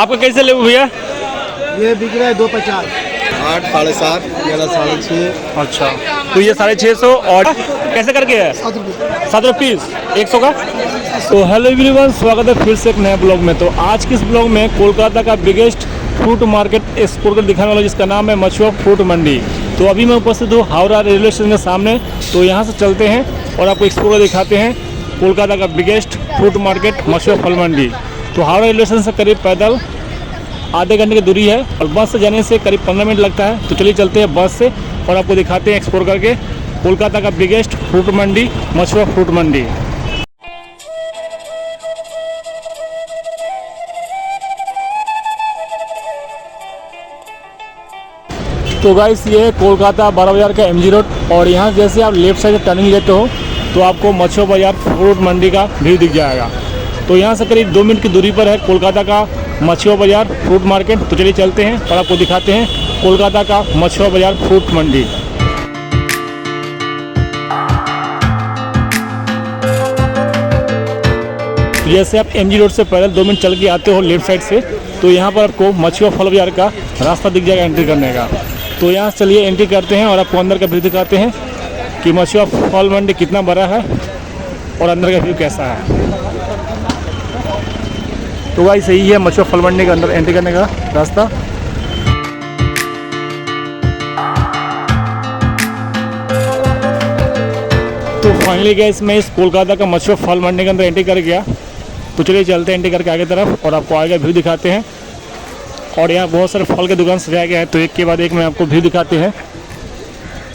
आपका कैसे ले भैया? ये बिक रहा है 250। 8, 7.5, ये 6.5। अच्छा, तो ये 650 और कैसे करके है? 7 रुपये। 7 रुपये पीस 100 का। तो हेलो एवरीवन, स्वागत है फिर से एक नए ब्लॉग में। तो आज के इस ब्लॉग में कोलकाता का बिगेस्ट फ्रूट मार्केट एक्सप्लोर कर दिखाने वाला, जिसका नाम है मछुआ फ्रूट मंडी। तो अभी मैं उपस्थित हूँ हावड़ा रेलवे स्टेशन के सामने। तो यहाँ से चलते हैं और आपको एक्सप्लोर दिखाते हैं कोलकाता का बिगेस्ट फ्रूट मार्केट मछुआ फल मंडी। तो हावड़ा रेलवे स्टेशन से करीब पैदल आधे घंटे की दूरी है और बस से जाने से करीब 15 मिनट लगता है। तो चलिए चलते हैं बस से और आपको दिखाते हैं एक्सप्लोर करके कोलकाता का बिगेस्ट फ्रूट मंडी मछुआ फ्रूट मंडी। तो गाइस, ये है कोलकाता 12 बाज़ार का MG रोड और यहाँ जैसे आप लेफ्ट साइड टर्निंग लेते हो तो आपको मछुआ बाज़ार फ्रूट मंडी का व्यू दिख जाएगा। तो यहाँ से करीब 2 मिनट की दूरी पर है कोलकाता का मछुआ बाज़ार फ्रूट मार्केट। तो चलिए चलते हैं और आपको दिखाते हैं कोलकाता का मछुआ बाज़ार फ्रूट मंडी। तो जैसे आप MG रोड से पैदल 2 मिनट चल के आते हो लेफ्ट साइड से, तो यहाँ पर आपको मछुआ फल बाज़ार का रास्ता दिख जाएगा एंट्री करने का। तो यहाँ चलिए एंट्री करते हैं और आपको अंदर का व्यू दिखाते हैं कि मछुआ फल मंडी कितना बड़ा है और अंदर का व्यू कैसा है। तो भाई सही है मछुआ फल मंडी के अंदर एंट्री करने का रास्ता। तो फाइनली गाइस, मैं इस कोलकाता का मछुआ फल मंडी के अंदर एंट्री कर गया। तो चलिए चलते हैं एंट्री करके आगे तरफ और आपको आगे व्यू दिखाते हैं। और यहाँ बहुत सारे फल के दुकान सजाए गए हैं, तो एक के बाद एक मैं आपको व्यू दिखाते हैं।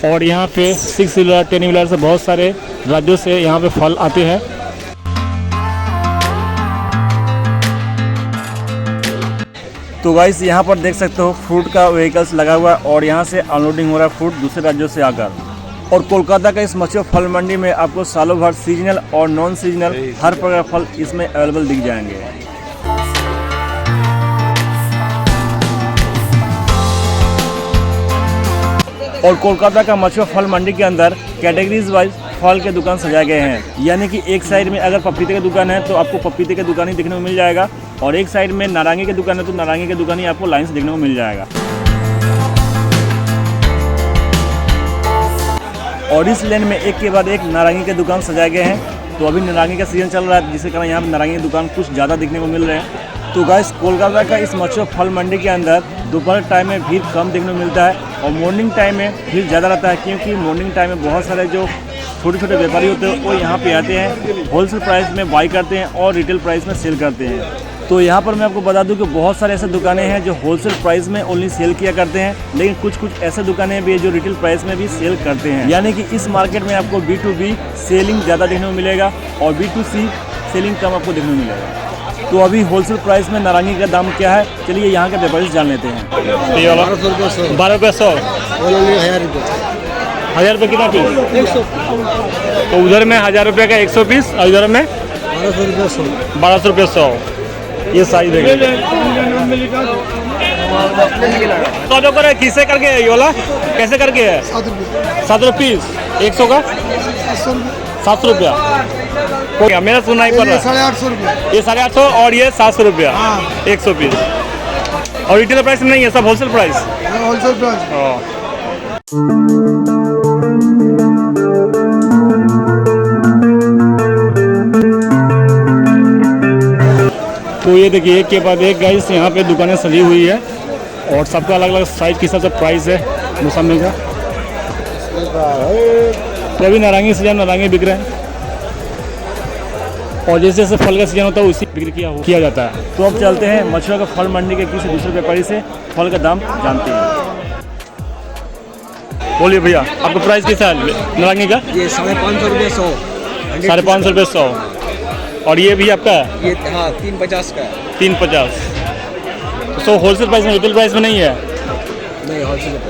और यहाँ पे 6 व्हीलर 10 व्हीलर से बहुत सारे राज्यों से यहाँ पे फल आते हैं। तो गाइस, यहाँ पर देख सकते हो फ्रूट का व्हीकल्स लगा हुआ है और यहाँ से अनलोडिंग हो रहा है फ्रूट दूसरे राज्यों से आकर। और कोलकाता का इस मछुआ फल मंडी में आपको सालों भर सीजनल और नॉन सीजनल हर प्रकार का फल इसमें अवेलेबल दिख जाएंगे। और कोलकाता का मछुआ फल मंडी के अंदर कैटेगरीज वाइज फल के दुकान सजाए गए हैं। यानी कि एक साइड में अगर पपीते की दुकान है तो आपको पपीते की दुकान ही देखने को मिल जाएगा, और एक साइड में नारंगी की दुकान है तो नारंगी की दुकान ही आपको लाइन से देखने को मिल जाएगा। और इस लेन में एक के बाद एक नारंगी के दुकान सजाए गए हैं। तो अभी नारंगी का सीजन चल रहा है, जिसके कारण यहाँ पर नारंगी की दुकान कुछ ज़्यादा देखने को मिल रहे हैं। तो गाइस, कोलकाता का इस मछुआ फल मंडी के अंदर दोपहर टाइम में भीड़ कम देखने को मिलता है और मॉर्निंग टाइम में भीड़ ज़्यादा रहता है, क्योंकि मॉर्निंग टाइम में बहुत सारे जो छोटे छोटे व्यापारी होते हैं वो यहाँ पे आते हैं, होलसेल प्राइस में बाई करते हैं और रिटेल प्राइस में सेल करते हैं। तो यहाँ पर मैं आपको बता दूं कि बहुत सारे ऐसे दुकानें हैं जो होलसेल प्राइस में ओनली सेल किया करते हैं, लेकिन कुछ ऐसे दुकानें भी है जो रिटेल प्राइस में भी सेल करते हैं। यानी कि इस मार्केट में आपको B2B सेलिंग ज़्यादा देखने को मिलेगा और B2C सेलिंग कम आपको देखने को मिलेगा। तो अभी होलसेल प्राइस में नारंगी का दाम क्या है, चलिए यहाँ के व्यापारी से जान लेते हैं। 12 रुपये 100। 1000 रुपये कितना पीस? 100। तो उधर में 1000 रुपये का 100 पीस और इधर में 1200 रुपये 100। ये साइज देंगे तो जो करे किसे करके है ये वाला कैसे करके है? 7 रुपये। 7 रुपये पीस 100 का 700 रुपया हो गया। मेरा सुनना ही पड़ रहा है। 850 रुपये। ये 850 और ये 700 रुपया 100 पीस। और रिटेल प्राइस में नहीं है, सब होलसेल प्राइस। Wholesale price. तो ये देखिए एक के बाद एक गाइस यहाँ पे दुकानें सजी हुई है और सबका अलग अलग साइज के हिसाब से प्राइस है मौसमी का। तो अभी नारंगी सीजन नारंगी बिक रहे हैं और जैसे जैसे फल का सीजन होता है उसी बिक्री किया जाता है। तो अब चलते हैं मछुआ का फल मंडी के किसी दूसरे व्यापारी से फल का दाम जानते हैं। बोलिए भैया, आपका प्राइस कैसा है नारंगी का? ये 550 रुपये 100। 550 रुपये 100। और ये भी आपका ये 350 का है। 350। तो होलसेल प्राइस में रिटेल प्राइस में नहीं है? नहीं, होलसेल पे।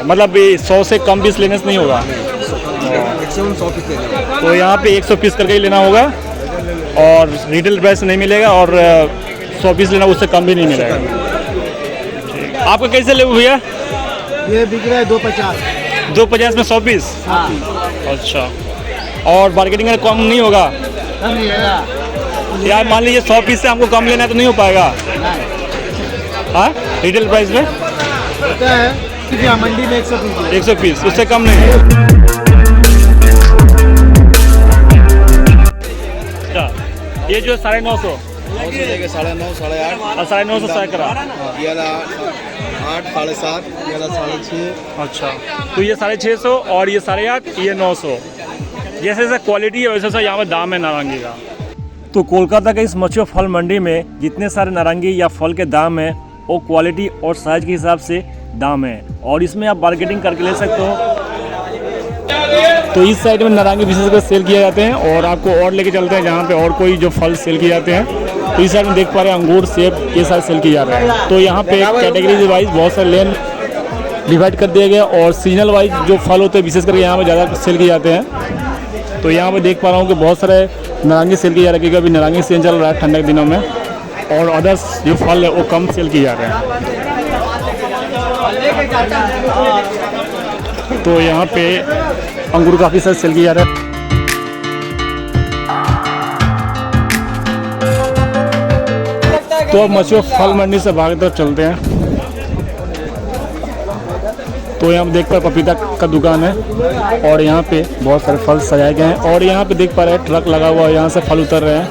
मतलब 100 से कम पीस लेने से नहीं होगा? 100 पीस लेना। तो यहाँ पे 100 पीस करके ही लेना होगा और रिटेल प्राइस नहीं मिलेगा और 100 पीस लेना उससे कम भी नहीं मिलेगा। आपका कैसे ले भैया? ये बिक रहा है 250। 250 में 100 पीस? हाँ। अच्छा, और मार्केटिंग में कम नहीं होगा? नहीं है यार मान लीजिए 100 पीस से हमको कम लेना है तो नहीं हो पाएगा? हाँ रिटेल प्राइस में होता है कि मंडी में 120। 120, उससे कम नहीं है। अच्छा, ये जो 950 900 लेके 9.5 8.5 और 950 सैकड़ा। ये वाला 8 7.5 ये वाला 6.5। अच्छा, तो ये 650 और ये 8.5, ये 900। जैसे जैसे क्वालिटी है वैसे वैसे यहाँ पर दाम है नारंगी का। तो कोलकाता के इस मछुआ फल मंडी में जितने सारे नारंगी या फल के दाम है वो क्वालिटी और साइज के हिसाब से दाम है, और इसमें आप मार्केटिंग करके ले सकते हो। तो इस साइड में नारंगी विशेषकर सेल किए जाते हैं, और आपको और लेके चलते हैं जहाँ पे और कोई जो फल सेल किए जाते हैं। तो इस साइड में देख पा रहे हैं अंगूर, सेब, ये सारे सेल किए जा रहे हैं। तो यहाँ पे कैटेगरीज वाइज बहुत सारे लेन डिवाइड कर दिए गए, और सीजनल वाइज जो फल होते हैं विशेष करके यहाँ पे ज़्यादा सेल किए जाते हैं। तो यहाँ पे देख पा रहा हूँ कि बहुत सारे नारंगी सेल किए जा रहे हैं, क्योंकि अभी नारंगी सीजन चल रहा है ठंडे के दिनों में, और अदर्स जो फल है वो कम सेल किए जा रहे हैं। तो यहाँ पे अंगूर काफ़ी सारे सेल किए जा रहे हैं। तो अब मछुआ फल मंडी से भाग तरफ चलते हैं। तो यहाँ पे देख पा पपीता का दुकान है, और यहाँ पे बहुत सारे फल सजाए गए हैं, और यहाँ पे देख पा रहे हैं ट्रक लगा हुआ है, यहाँ से फल उतर रहे हैं।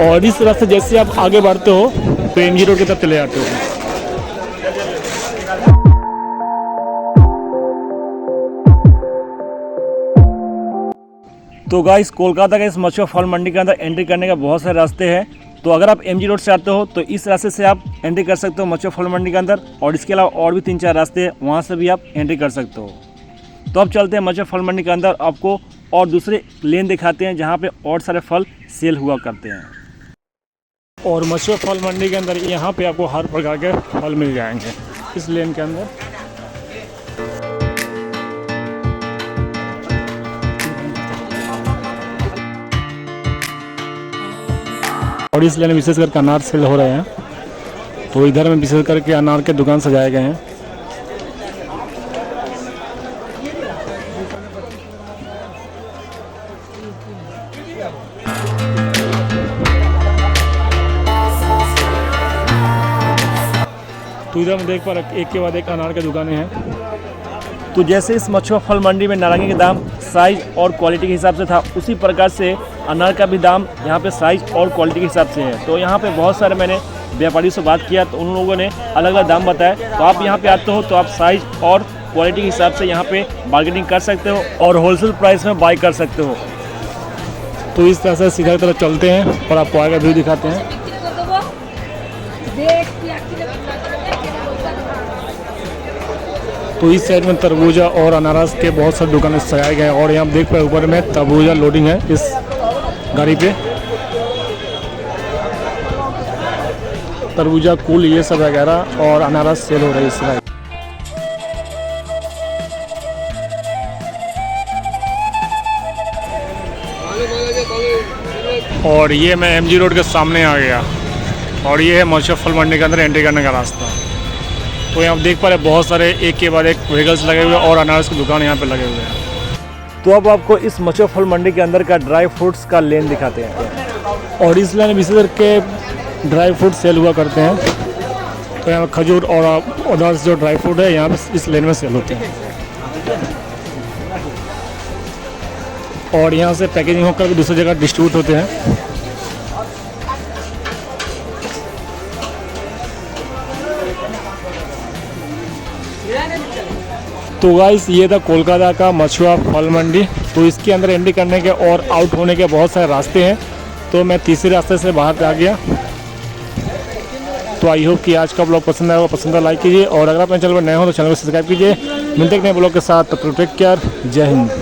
और इस रास्ते जैसे आप आगे बढ़ते हो तो एमजी रोड की तरफ चले जाते हो। तो गाइस कोलकाता के इस मछुआ फल मंडी के अंदर एंट्री करने का बहुत सारे रास्ते हैं। तो अगर आप एमजी रोड से आते हो तो इस रास्ते से आप एंट्री कर सकते हो मछुआ फल मंडी के अंदर, और इसके अलावा और भी 3-4 रास्ते हैं, वहाँ से भी आप एंट्री कर सकते हो। तो अब चलते हैं मछुआ फल मंडी के अंदर, आपको और दूसरे लेन दिखाते हैं जहाँ पे और सारे फल सेल हुआ करते हैं। और मछुआ फल मंडी के अंदर यहाँ पे आपको हर प्रकार के फल मिल जाएंगे इस लेन के अंदर। और इस लेन में विशेष करके अनार सेल हो रहे हैं, तो इधर में विशेष करके अनार के दुकान सजाए गए हैं। तो इधर में देख पा रहे एक के बाद एक अनार की दुकानें हैं। तो जैसे इस मछुआ फल मंडी में नारंगी के दाम साइज और क्वालिटी के हिसाब से था, उसी प्रकार से अनार का भी दाम यहाँ पे साइज और क्वालिटी के हिसाब से है। तो यहाँ पे बहुत सारे मैंने व्यापारी से बात किया, तो उन लोगों ने अलग अलग दाम बताया। तो आप यहाँ पे आते हो तो आप साइज और क्वालिटी के हिसाब से यहाँ पे बार्गेनिंग कर सकते हो और होलसेल प्राइस में बाई कर सकते हो। तो इस तरह से सीधा की तरफ चलते हैं और आपको आगे व्यू दिखाते हैं। तो इस साइड में तरबूजा और अनारस के बहुत सारे दुकानें सजाए गए हैं, और यहाँ देख पाए ऊपर में तरबूजा लोडिंग है इस गाड़ी पे। तरबूजा कुल ये सब वगैरह और अनारस सेल हो रही है इस साइड। और ये मैं एमजी रोड के सामने आ गया, और ये है मछुआ फल मंडी के अंदर एंट्री करने का रास्ता। तो यहाँ देख पा रहे बहुत सारे एक के बाद एक व्हीकल्स लगे हुए हैं, और अनारस की दुकान यहाँ पे लगे हुए हैं। तो अब आपको इस मछुआ फल मंडी के अंदर का ड्राई फ्रूट्स का लेन दिखाते हैं, और इस लेन में विशेष करके ड्राई फ्रूट सेल हुआ करते हैं। तो यहाँ खजूर और अदर्स जो ड्राई फ्रूट है यहाँ पे इस लेन में सेल होते हैं, और यहाँ से पैकेजिंग होकर भी दूसरी जगह डिस्ट्रीब्यूट होते हैं। तो गाइस ये था कोलकाता का मछुआ फल मंडी। तो इसके अंदर एंट्री करने के और आउट होने के बहुत सारे रास्ते हैं, तो मैं तीसरे रास्ते से बाहर आ गया। तो आई होप कि आज का ब्लॉग पसंद आएगा, पसंद है लाइक कीजिए, और अगर आप मेरे चैनल पर नए हो तो चैनल को सब्सक्राइब कीजिए। मिलते हैं नए ब्लॉग के साथ, तब तक टेक केयर, जय हिंद।